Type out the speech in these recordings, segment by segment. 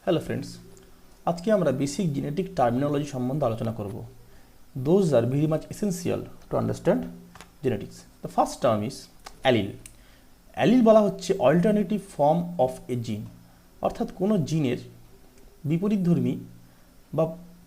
Hello friends, আজকে আমরা basic genetic terminology সম্বন্ধে আলোচনা করব। Those are very much essential to understand genetics. The first term is allele. Allele বলা হচ্ছে অল্টারনেটিভ ফর্ম অফ এ জিন, অর্থাৎ কোনো জিনের বিপরীতধর্মী বা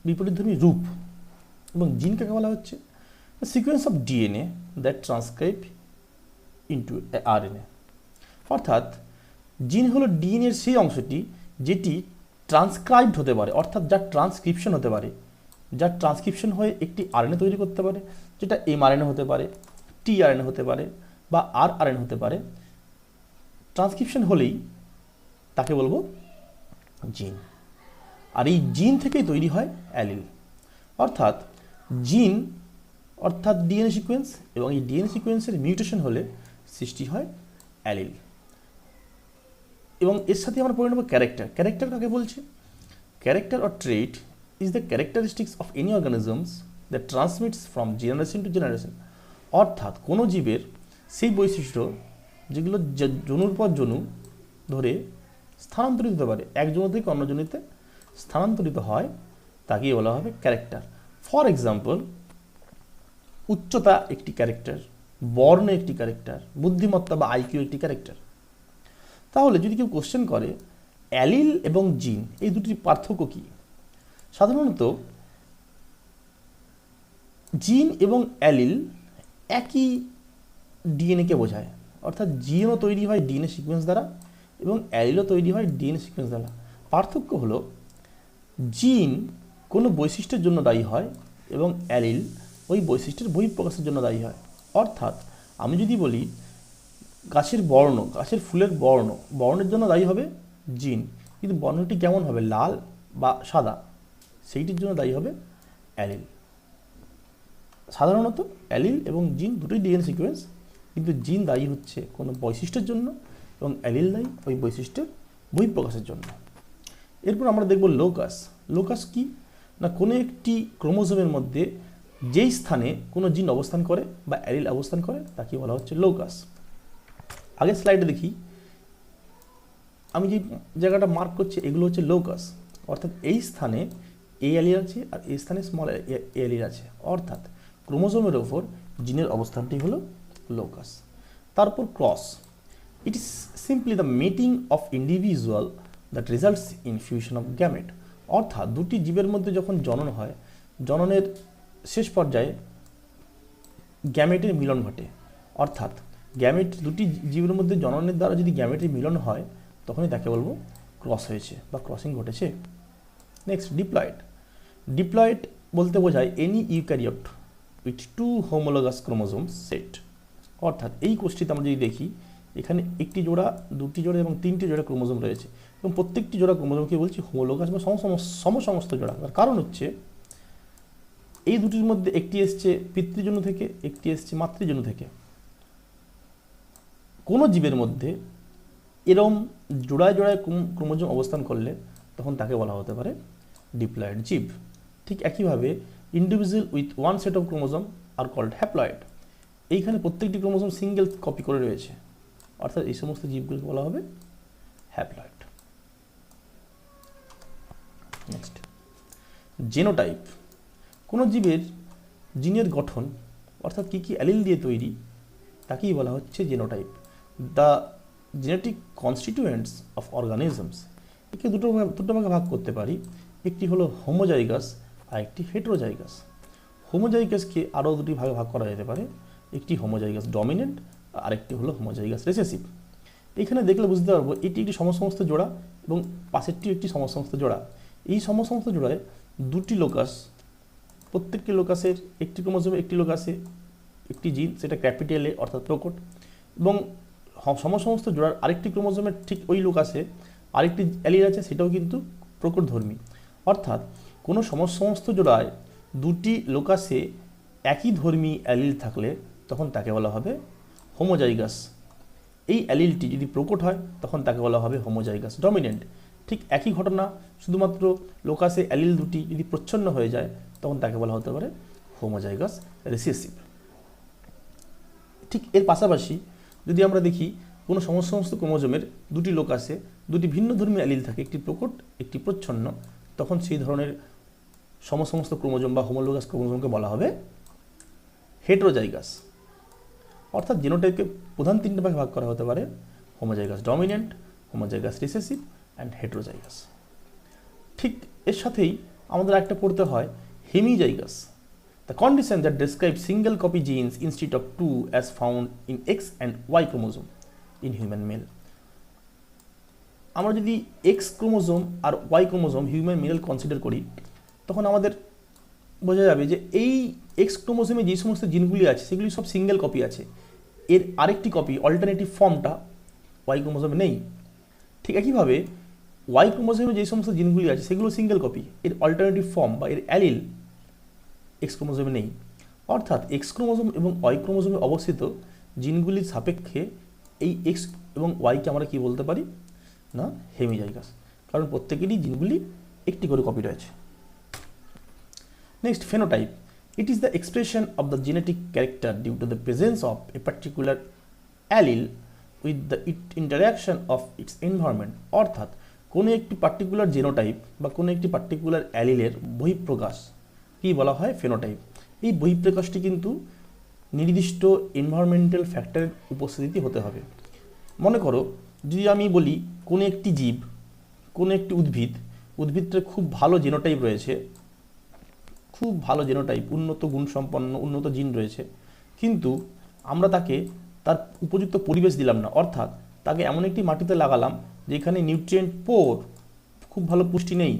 বিপরীতধর্মী রূপ। এবং জিন কাকে বলা হচ্ছে? The sequence of DNA that transcribe into RNA. অর্থাৎ জিন হলো ডিএনএর সেই অংশটি যেটি ট্রান্সক্রাইবড হতে পারে, অর্থাৎ যার ট্রান্সক্রিপশন হতে পারে, যার ট্রান্সক্রিপশন হয়ে একটি আরএনএ তৈরি করতে পারে, যেটা এমআরএনএ হতে পারে, টিআরএনএ হতে পারে বা আরআরএনএ হতে পারে। ট্রান্সক্রিপশন হলেই তাকে বলবো জিন। আর এই জিন থেকেই তৈরি হয় অ্যালিল। অর্থাৎ জিন অর্থাৎ ডিএনএ সিকোয়েন্স, এবং এই ডিএনএ সিকোয়েন্সের মিউটেশন হলে সৃষ্টি হয় অ্যালিল। এবং এর সাথে আমরা পড়ে নেব ক্যারেক্টার। ক্যারেক্টার কাকে বলছে? Character or trait is the characteristics of any organisms that transmits from generation to generation. অর্থাৎ কোনো জীবের সেই বৈশিষ্ট্য যেগুলো জনুর পর জনু ধরে স্থানান্তরিত হতে পারে, এক জনু থেকে অন্য জনুতে স্থানান্তরিত হয়, তাকেই বলা হবে ক্যারেক্টার। ফর এক্সাম্পল, উচ্চতা একটি ক্যারেক্টার, বর্ণ একটি ক্যারেক্টার, বুদ্ধিমত্তা বা আইকিউ একটি ক্যারেক্টার। তাহলে যদি কেউ কোশ্চেন করে অ্যালিল এবং জিন এই দুটির পার্থক্য কী? সাধারণত জিন এবং অ্যালিল একই ডিএনএকে বোঝায়। অর্থাৎ জিনও তৈরি হয় ডিএনএ সিকোয়েন্স দ্বারা এবং অ্যালিলও তৈরি হয় ডিএনএ সিকোয়েন্স দ্বারা। পার্থক্য হলো জিন কোনো বৈশিষ্ট্যের জন্য দায়ী হয় এবং অ্যালিল ওই বৈশিষ্ট্যের বহিঃপ্রকাশের জন্য দায়ী হয়। অর্থাৎ আমি যদি বলি গাছের বর্ণ, গাছের ফুলের বর্ণের জন্য দায়ী হবে জিন, কিন্তু বর্ণটি কেমন হবে, লাল বা সাদা, সেইটির জন্য দায়ী হবে অ্যালিল। সাধারণত অ্যালিল এবং জিন দুটোই ডিএনএ সিকোয়েন্স, কিন্তু জিন দায়ী হচ্ছে কোনো বৈশিষ্ট্যের জন্য এবং অ্যালিল দায়ী ওই বৈশিষ্ট্যের বহিঃপ্রকাশের জন্য। এরপর আমরা দেখব লোকাস। লোকাস কি না, কোনো একটি ক্রোমোজোমের মধ্যে যেই স্থানে কোনো জিন অবস্থান করে বা অ্যালিল অবস্থান করে তাকে বলা হচ্ছে লোকাস। আগের স্লাইডে দেখি, আমি যে জায়গাটা মার্ক করছি এগুলো হচ্ছে লোকাস। অর্থাৎ এই স্থানে এ অ্যালিল আছে আর এই স্থানে স্মল এ অ্যালিল আছে, অর্থাৎ ক্রোমোজোমের ওপর জিনের অবস্থানটি হলো লোকাস। তারপর cross. It is simply the mating of individual that results in fusion of gamete. অর্থাৎ দুটি জীবের মধ্যে যখন জনন হয়, জননের শেষ পর্যায়ে গ্যামেটের মিলন ঘটে। অর্থাৎ গ্যামেট দুটি জীবের মধ্যে জননের দ্বারা যদি গ্যামেটের মিলন হয়, তখনই তাকে বলবো ক্রস হয়েছে বা ক্রসিং ঘটেছে। Next, diploid. ডিপ্লয়েড বলতে বোঝায় any eukaryote with two homologous chromosome set. অর্থাৎ এই কোষ্ঠীতে আমরা যদি দেখি, এখানে একটি জোড়া, দুটি জোড়া এবং তিনটি জোড়া ক্রোমোজোম রয়েছে, এবং প্রত্যেকটি জোড়া ক্রোমোজোমকে বলছি হোমোলোগাস বা সমসমস্ত জোড়া। তার কারণ হচ্ছে এই দুটির মধ্যে একটি এসছে পিতৃজনু থেকে, একটি এসছে মাতৃজনু থেকে। কোনো জীবের মধ্যে এরম জোড়ায় জোড়ায় ক্রোমোজোম অবস্থান করলে তখন তাকে বলা হতে পারে ডিপ্লয়েড জীব। ঠিক একইভাবে individual with one set of chromosome are called haploid. এইখানে প্রত্যেকটি ক্রোমোজোম সিঙ্গেল কপি করে রয়েছে, অর্থাৎ এই সমস্ত জীবগুলোকে বলা হবে হ্যাপ্লয়েড। Next, genotype. কোনো জীবের জিনের গঠন, অর্থাৎ কী কী অ্যালিল দিয়ে তৈরি, তাকেই বলা হচ্ছে genotype. The genetic constituents of organisms. একে দুটো ভাগে ভাগ করতে পারি। একটি হলো হোমোজাইগাস আর একটি হেটেরোজাইগাস। হোমোজাইগাসকে আরও দুটি ভাগে ভাগ করা যেতে পারে। একটি হোমোজাইগাস ডমিনেন্ট আর একটি হলো হোমোজাইগাস রিসেসিভ। এখানে দেখলে বুঝতে পারবো এটি একটি সমসমস্ত জোড়া এবং পাশেরটিও একটি সমসমস্ত জোড়া। এই সমসমস্ত জোড়ায় দুটি লোকাস, প্রত্যেকটি লোকাসের একটি ক্রোমোজোমে একটি লোকাসে একটি জিন, সেটা ক্যাপিটাল এ অর্থাৎ প্রকট, এবং সমস্ত জোড়ার আরেকটি ক্রোমোজোমের ঠিক ওই লোকাসে আরেকটি অ্যালিল আছে, সেটাও কিন্তু প্রকটধর্মী। অর্থাৎ কোনো সমস্ত জোড়ায় দুটি লোকাসে একই ধর্মী অ্যালিল থাকলে তখন তাকে বলা হবে হোমোজাইগাস। এই অ্যালিলটি যদি প্রকট হয় তখন তাকে বলা হবে হোমোজাইগাস ডমিনেন্ট। ঠিক একই ঘটনা, শুধুমাত্র লোকাসে অ্যালিল দুটি যদি প্রচ্ছন্ন হয়ে যায় তখন তাকে বলা হতে পারে হোমোজাইগাস রিসেসিভ। ঠিক এর পাশাপাশি যদি আমরা দেখি কোনো সমস্ত ক্রোমোজোমের দুটি লোকাসে দুটি ভিন্ন ধর্মী অ্যালিল থাকে, একটি প্রকট একটি প্রচ্ছন্ন, তখন সেই ধরনের সমস্ত ক্রোমোজোম বা হোমোলোগাস ক্রোমোজোমকে বলা হবে হেটেরোজাইগাস। অর্থাৎ জিনোটাইপকে প্রধান তিনটে ভাগে ভাগ করা হতে পারে: homozygous dominant, homozygous recessive and heterozygous. ঠিক এর সাথেই আমাদের একটা পড়তে হয় হেমিজাইগাস, the condition that describes single copy genes instead of two as found in X and Y chromosome in human male. আমরা যদি X ক্রোমোজোম আর Y chromosome human male consider করি, তখন আমাদের বোঝা যাবে যে এই X ক্রোমোজোমে যে সমস্ত জিনগুলি আছে সেগুলি সব সিঙ্গেল কপি আছে, এর আরেকটি কপি অল্টারনেটিভ ফর্মটা Y ক্রোমোজোমে নেই। ঠিক একইভাবে Y ক্রোমোজোমে যে সমস্ত জিনগুলি আছে সেগুলো সিঙ্গেল কপি, এর অল্টারনেটিভ ফর্ম বা এর অ্যালিল এক্স ক্রোমোজোমে নেই। অর্থাৎ এক্স ক্রোমোজোম এবং ওয়াই ক্রোমোজোমে অবস্থিত জিনগুলির সাপেক্ষে এই এক্স এবং ওয়াইকে আমরা কি বলতে পারি না হেমিজাইগাস, কারণ প্রত্যেকেরই জিনগুলি একটি করে কপি রয়েছে। Next, phenotype. It is the expression of the genetic character due to the presence of a particular allele with the interaction of its environment. অর্থাৎ কোনো একটি পার্টিকুলার জেনোটাইপ বা কোনো একটি পার্টিকুলার অ্যালিলের বহিঃপ্রকাশ কি বলা হয় ফেনোটাইপ। এই বহিঃপ্রকাশটি কিন্তু নির্দিষ্ট এনভায়রনমেন্টাল ফ্যাক্টরের উপস্থিতি হতে হবে। মনে করো যদি আমি বলি কোনো একটি জীব, কোনো একটি উদ্ভিদটার খুব ভালো জেনোটাইপ রয়েছে, খুব ভালো জেনোটাইপ, উন্নত গুণসম্পন্ন উন্নত জিন রয়েছে, কিন্তু আমরা তাকে তার উপযুক্ত পরিবেশ দিলাম না, অর্থাৎ তাকে এমন একটি মাটিতে লাগালাম যেখানে নিউট্রিয়েন্ট পোর, খুব ভালো পুষ্টি নেই,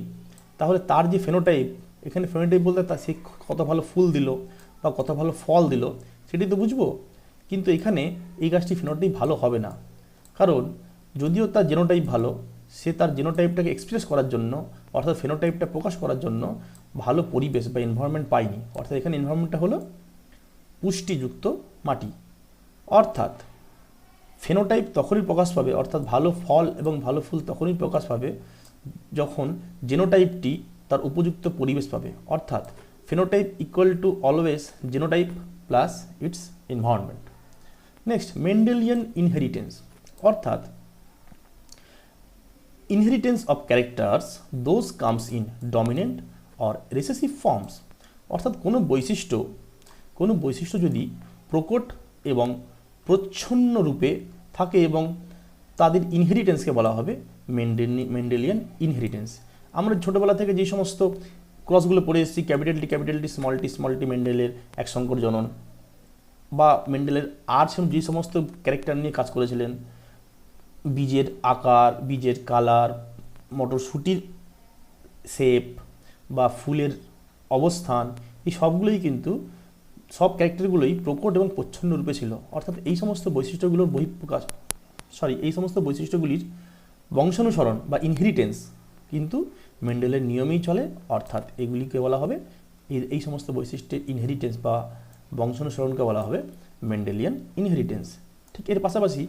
তাহলে তার যে ফেনোটাইপ, এখানে ফেনোটাইপ বলতে তা সে কত ভালো ফুল দিল বা কত ভালো ফল দিল সেটি তো বুঝবো, কিন্তু এখানে এই গাছটি ফেনোটাইপ ভালো হবে না, কারণ যদিও তার জেনোটাইপ ভালো, সে তার জেনোটাইপটাকে এক্সপ্রেস করার জন্য অর্থাৎ ফেনোটাইপটা প্রকাশ করার জন্য ভালো পরিবেশ বা এনভায়রনমেন্ট পায়নি। অর্থাৎ এখানে এনভায়রনমেন্টটা হলো পুষ্টিযুক্ত মাটি। অর্থাৎ ফেনোটাইপ তখনই প্রকাশ পাবে, অর্থাৎ ভালো ফল এবং ভালো ফুল তখনই প্রকাশ পাবে যখন জেনোটাইপটি তার উপযুক্ত পরিবেশ পাবে। অর্থাৎ phenotype equal to always genotype plus its environment. Next, mendelian inheritance. অর্থাৎ inheritance of characters those comes in dominant or recessive forms. অর্থাৎ কোনো বৈশিষ্ট্য যদি প্রকট এবং প্রচ্ছন্ন রূপে থাকে এবং তাদের ইনহেরিটেন্সকে বলা হবে মেন্ডেলিয়ান ইনহেরিটেন্স। আমরা ছোটোবেলা থেকে যে সমস্ত ক্রসগুলো পড়ে এসেছি, ক্যাপিটাল টি স্মল টি মেন্ডেলের এক সংকর জনন, বা মেন্ডেলের আর যে সমস্ত ক্যারেক্টার নিয়ে কাজ করেছিলেন, বীজের আকার, বীজের কালার, মটরশুঁটির শেপ বা ফুলের অবস্থান, এই সবগুলোই কিন্তু সব ক্যারেক্টারগুলোই প্রকট এবং প্রচ্ছন্ন রূপে ছিল। অর্থাৎ এই সমস্ত বৈশিষ্ট্যগুলোর এই সমস্ত বৈশিষ্ট্যগুলির বংশানুসরণ বা ইনহেরিটেন্স কিন্তু মেন্ডেলের নিয়মেই চলে। অর্থাৎ এগুলিকে বলা হবে, এই সমস্ত বৈশিষ্ট্যের ইনহেরিটেন্স বা বংশানুসরণকে বলা হবে মেন্ডেলিয়ান ইনহেরিটেন্স। ঠিক এর পাশাপাশি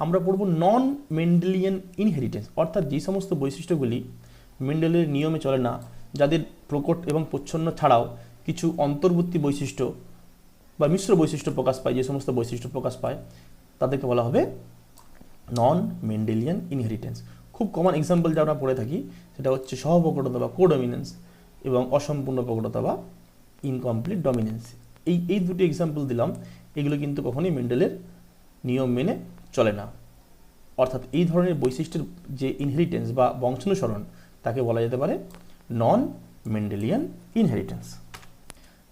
আমরা পড়ব নন মেন্ডেলিয়ান ইনহেরিটেন্স। অর্থাৎ যে সমস্ত বৈশিষ্ট্যগুলি মেন্ডেলের নিয়মে চলে না, যাদের প্রকট এবং প্রচ্ছন্ন ছাড়াও কিছু অন্তর্বর্তী বৈশিষ্ট্য বা মিশ্র বৈশিষ্ট্য প্রকাশ পায়, যে সমস্ত বৈশিষ্ট্য প্রকাশ পায় তাদেরকে বলা হবে নন মেন্ডেলিয়ান ইনহেরিটেন্স। খুব কমন এক্সাম্পল যা আমরা পড়ে থাকি সেটা হচ্ছে সহপ্রকটতা বা কোডমিনেন্স এবং অসম্পূর্ণ প্রকটতা বা ইনকমপ্লিট ডমিনেন্স। এই দুটি এক্সাম্পল দিলাম, এগুলো কিন্তু কখনোই মেন্ডেলের নিয়ম মেনে চলে না। অর্থাৎ এই ধরনের বৈশিষ্ট্যের যে ইনহেরিটেন্স বা বংশানুসরণ তাকে বলা যেতে পারে non mendelian inheritance.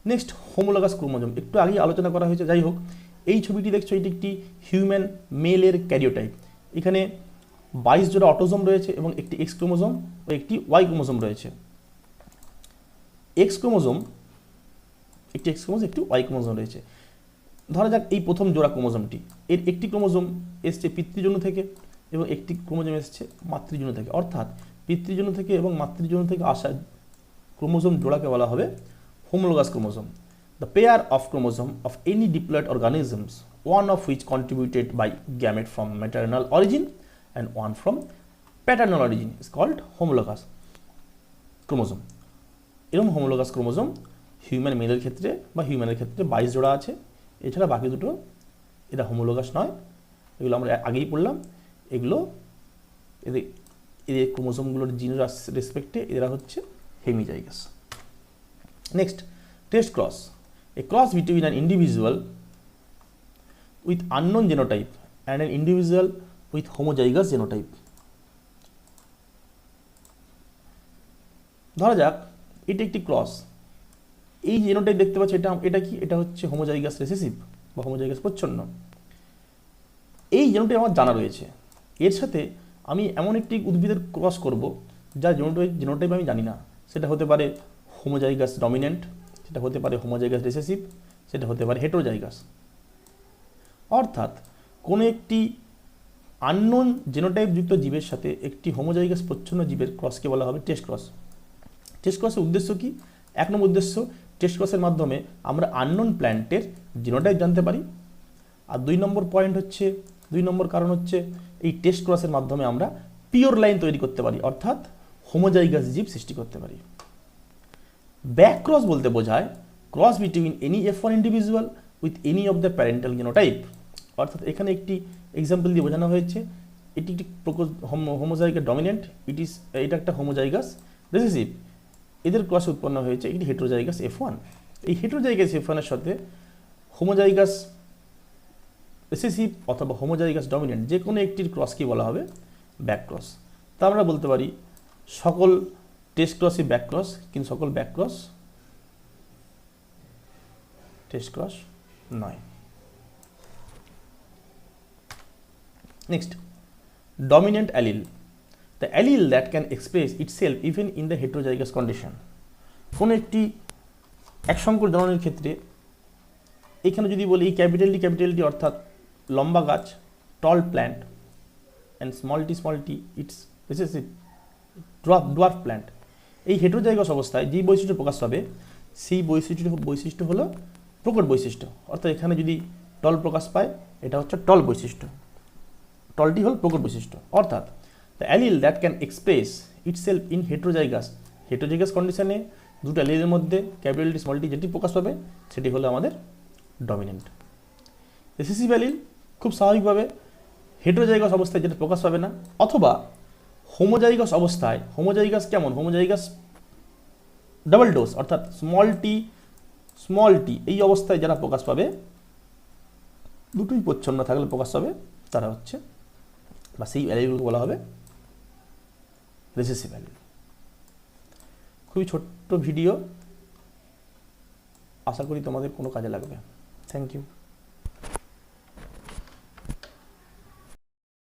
Next, homologous chromosome. একটু আগেই আলোচনা করা হয়েছে, যাই হোক, এই ছবিটি দেখছো, এটি একটি হিউম্যান মেলের ক্যারিওটাইপ। এখানে 22 জোড়া অটোজোম রয়েছে এবং একটি এক্স ক্রোমোজোম ও একটি ওয়াই ক্রোমোজোম রয়েছে। একটি এক্স ক্রোমোজোম একটি ওয়াই ক্রোমোজোম রয়েছে। ধরা যাক এই প্রথম জোড়া ক্রোমোজোমটি, এর একটি ক্রোমোজোম এসছে পিতৃজনু থেকে এবং একটি ক্রোমোজোম এসছে মাতৃজনু থেকে। অর্থাৎ পিতৃজনু থেকে এবং মাতৃজনু থেকে আসা ক্রোমোজোম জোড়াকে বলা হবে homologous chromosome. The pair of chromosome of any diploid organisms, one of which contributed by gamete from maternal origin and one from paternal origin, is called homologous chromosome. এরকম homologous chromosome হিউম্যান মেলের ক্ষেত্রে বা হিউম্যানের ক্ষেত্রে 22 জোড়া আছে। এছাড়া বাকি দুটো এরা homologous নয়, এগুলো আমরা আগেই পড়লাম, এগুলো এদের এদের ক্রোমোসোমগুলোর জিনের রেসপেক্টে এরা হচ্ছে hemizygous. Next, test cross, a cross between an individual with unknown genotype and an individual with homozygous genotype. ধরা যাক এটা একটি ক্রস, এই জেনোটাইপ দেখতে পাচ্ছি, এটা কি, এটা হচ্ছে হোমোজাইগাস রিসেসিভ বা হোমোজাইগাস প্রচ্ছন্ন। এই জেনোটাইপ আমার জানা রয়েছে, এর সাথে আমি এমন একটি উদ্ভিদের ক্রস করব যার জেনোটাইপ আমি জানি না। সেটা হতে পারে হোমোজাইগাস ডমিনেন্ট, সেটা হতে পারে হোমোজাইগাস রিসেসিভ, সেটা হতে পারে হেটেরোজাইগাস। অর্থাৎ কোনো একটি আননোন জেনোটাইপ যুক্ত জীবের সাথে একটি হোমোজাইগাস প্রচ্ছন্ন জীবের ক্রসকে বলা হবে টেস্ট ক্রস। টেস্ট ক্রসের উদ্দেশ্য কি? এক নম্বর উদ্দেশ্য, টেস্ট ক্রসের মাধ্যমে আমরা আননোন প্ল্যান্টের জিনোটাইপ জানতে পারি। আর দুই নম্বর কারণ হচ্ছে এই টেস্ট ক্রসের মাধ্যমে আমরা পিওর লাইন তৈরি করতে পারি, অর্থাৎ হোমোজাইগাস জীব সৃষ্টি করতে পারি। ব্যাক ক্রস বলতে বোঝায় cross between any F1 individual with any of the parental genotype. অর্থাৎ এখানে একটি এক্সাম্পল দিয়ে বোঝানো হয়েছে, এটি একটি হোমোজাইগাস ডমিনেন্ট, এটা একটা হোমোজাইগাস রিসেসিভ, এদের ক্রস উৎপন্ন হয়েছে একটি হেটেরোজাইগাস F1। এই হেটেরোজাইগাস F1 এর সাথে হোমোজাইগাস রিসেসিভ অথবা হোমোজাইগাস ডমিনেন্ট যে কোনো একটির ক্রসকে বলা হবে ব্যাক ক্রস। তা আমরা বলতে পারি সকল টেস্ট ক্রসই ব্যাক ক্রস, কিন্তু সকল ব্যাক ক্রস টেস্ট ক্রস নয়। Next, dominant allele, the allele that can express itself even in the heterozygous condition. কোনো একটি একসংকর জননের ক্ষেত্রে এখানে যদি বলি এই ক্যাপিটাল টি অর্থাৎ লম্বা গাছ, tall plant, and small t its recessive dwarf plant. এই হেটেরোজাইগাস অবস্থায় যেই বৈশিষ্ট্য প্রকাশ পাবে সেই বৈশিষ্ট্য হলো প্রকট বৈশিষ্ট্য। অর্থাৎ এখানে যদি টল প্রকাশ পায় এটা হচ্ছে টল বৈশিষ্ট্য, টলটি হল প্রকট বৈশিষ্ট্য। অর্থাৎ the allele that can express itself in heterozygous কন্ডিশনে দুটো অ্যালিলের মধ্যে ক্যাপিটাল টি স্মল টি যেটি প্রকাশ পাবে সেটি হলো আমাদের ডমিনেন্ট। রিসেসিভ অ্যালিল খুব স্বাভাবিকভাবে হেটেরোজাইগাস অবস্থায় যেটা প্রকাশ পাবে না, অথবা হোমোজাইগাস অবস্থায়, হোমোজাইগাস কেমন, হোমোজাইগাস ডাবল ডোজ অর্থাৎ স্মল টি এই অবস্থায় যারা প্রকাশ পাবে, দুটোই প্রচ্ছন্ন থাকলে প্রকাশ পাবে, তারা হচ্ছে বা সেই অ্যালিলগুলোকে বলা হবে রিসেসিভ অ্যালিল। খুবই ছোট্ট ভিডিও, আশা করি তোমাদের কোনো কাজে লাগবে। Thank you.